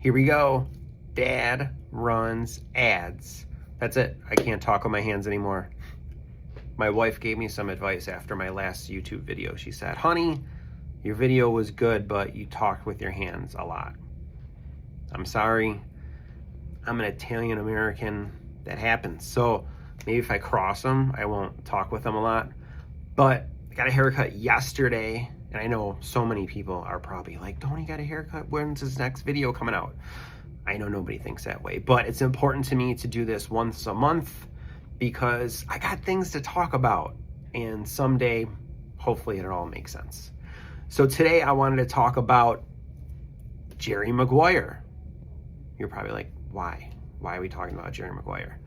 Here we go. Dad runs ads. That's it. I can't talk with my hands anymore. My wife gave me some advice after my last YouTube video. She said, honey, your video was good, but you talked with your hands a lot. I'm sorry. I'm an Italian American. That happens. So maybe if I cross them, I won't talk with them a lot. But I got a haircut yesterday, and I know so many people are probably like, Tony got a haircut. When's his next video coming out? I know nobody thinks that way, but it's important to me to do this once a month because I got things to talk about, and someday, hopefully it all makes sense. So today I wanted to talk about Jerry Maguire. You're probably like, why? Why are we talking about Jerry Maguire?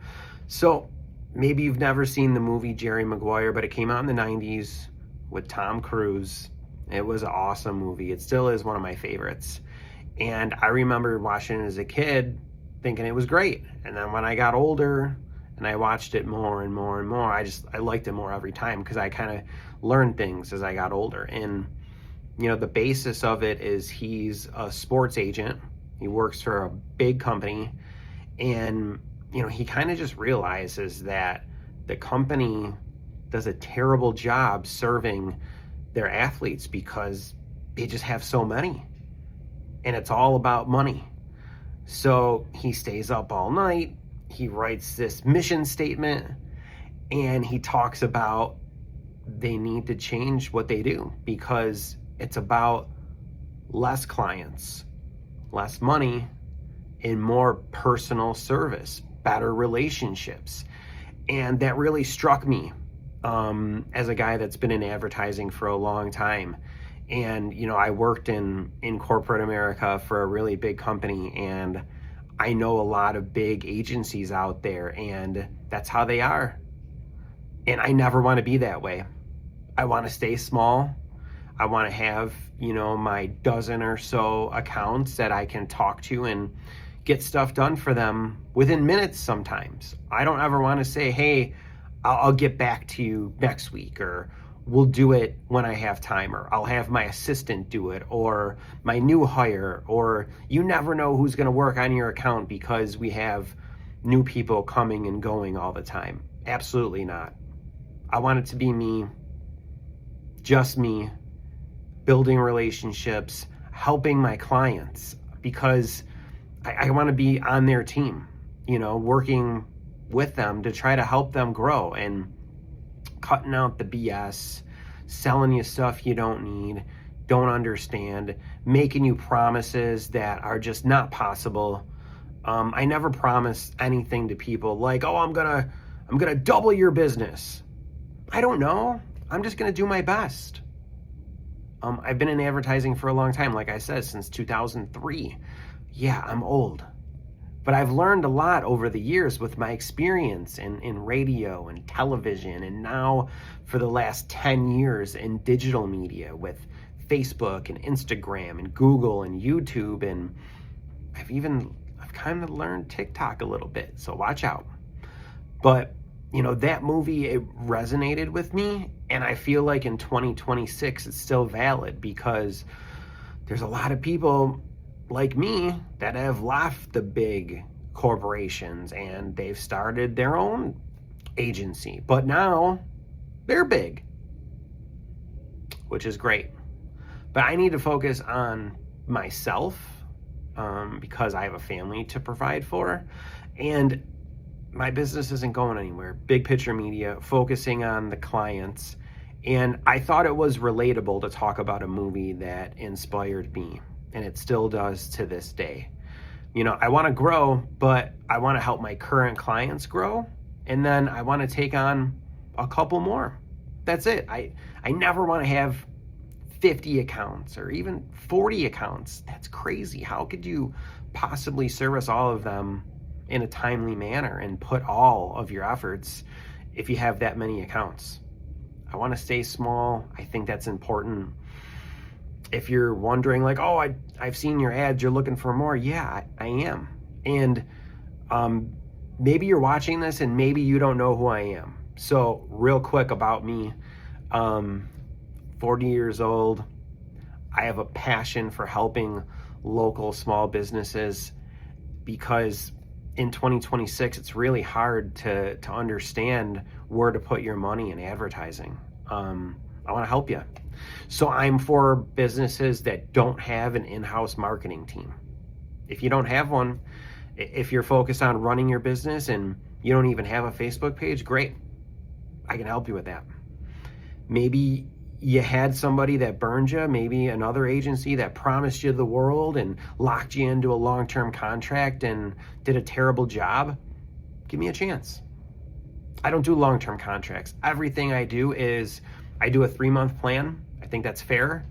So maybe you've never seen the movie Jerry Maguire, but it came out in the 90s with Tom Cruise. It was an awesome movie. It still is one of my favorites. And I remember watching it as a kid thinking it was great. And then when I got older and I watched it more and more and more, I liked it more every time because I kind of learned things as I got older. And, you know, the basis of it is he's a sports agent. He works for a big company. And, you know, he kind of just realizes that the company does a terrible job serving their athletes because they just have so many. And it's all about money. So he stays up all night. He writes this mission statement and he talks about they need to change what they do because it's about less clients, less money, and more personal service, better relationships. And that really struck me as a guy that's been in advertising for a long time. And, you know, I worked in corporate America for a really big company, and I know a lot of big agencies out there, and that's how they are. And I never want to be that way. I want to stay small. I want to have, you know, my dozen or so accounts that I can talk to and get stuff done for them within minutes sometimes. I don't ever want to say, hey, I'll get back to you next week, or we'll do it when I have time, or I'll have my assistant do it, or my new hire, or you never know who's going to work on your account because we have new people coming and going all the time. Absolutely not. I want it to be me, just me, building relationships, helping my clients, because I want to be on their team, you know, working with them to try to help them grow and cutting out the BS, selling you stuff you don't need, don't understand, making you promises that are just not possible. I never promise anything to people like, oh, I'm gonna double your business. I don't know. I'm just gonna do my best. I've been in advertising for a long time, like I said, since 2003. Yeah, I'm old. But I've learned a lot over the years with my experience in radio and television, and now for the last 10 years in digital media with Facebook and Instagram and Google and YouTube, and I've kind of learned TikTok a little bit, so watch out. But, you know, that movie, it resonated with me, and I feel like in 2026 it's still valid because there's a lot of people like me that have left the big corporations and they've started their own agency, but now they're big, which is great. But I need to focus on myself because I have a family to provide for, and my business isn't going anywhere. Big picture media, focusing on the clients. And I thought it was relatable to talk about a movie that inspired me. And it still does to this day. You know, I want to grow, but I want to help my current clients grow. And then I want to take on a couple more. That's it. I never want to have 50 accounts or even 40 accounts. That's crazy. How could you possibly service all of them in a timely manner and put all of your efforts if you have that many accounts? I want to stay small. I think that's important. If you're wondering like, oh, I've seen your ads, you're looking for more. Yeah, I am. And maybe you're watching this and maybe you don't know who I am. So real quick about me, 40 years old. I have a passion for helping local small businesses, because in 2026, it's really hard to understand where to put your money in advertising. I want to help you. So I'm for businesses that don't have an in-house marketing team. If you don't have one, if you're focused on running your business and you don't even have a Facebook page, great. I can help you with that. Maybe you had somebody that burned you, maybe another agency that promised you the world and locked you into a long-term contract and did a terrible job. Give me a chance. I don't do long-term contracts. Everything I do is I do a 3-month plan. I think that's fair,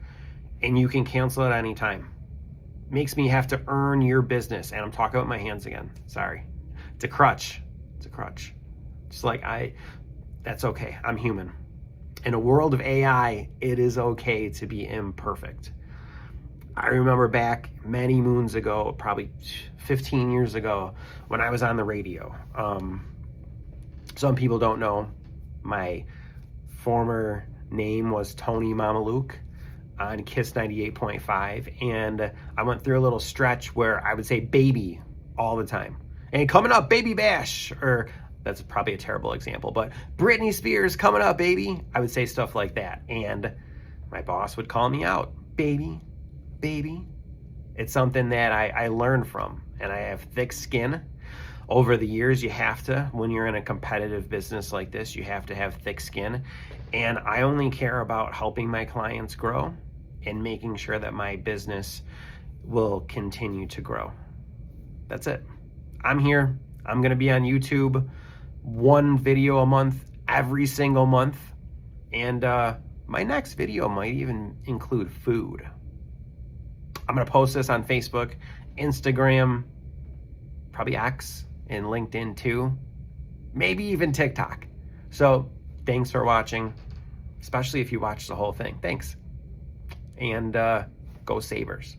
and you can cancel it any time. Makes me have to earn your business, and I'm talking about my hands again. Sorry. It's a crutch. It's a crutch. Just like that's okay. I'm human. In a world of AI, it is okay to be imperfect. I remember back many moons ago, probably 15 years ago, when I was on the radio. Some people don't know, my former name was Tony Mamaluke on Kiss 98.5, and I went through a little stretch where I would say baby all the time. And coming up, baby bash, or that's probably a terrible example, but Britney Spears coming up, baby. I would say stuff like that. And my boss would call me out, baby, baby. It's something that I learned from, and I have thick skin. Over the years, you have to, when you're in a competitive business like this, you have to have thick skin. And I only care about helping my clients grow and making sure that my business will continue to grow. That's it. I'm here. I'm going to be on YouTube, 1 video a month, every single month. And my next video might even include food. I'm going to post this on Facebook, Instagram, probably X, and LinkedIn too. Maybe even TikTok. So thanks for watching, especially if you watched the whole thing. Thanks. And go Sabres.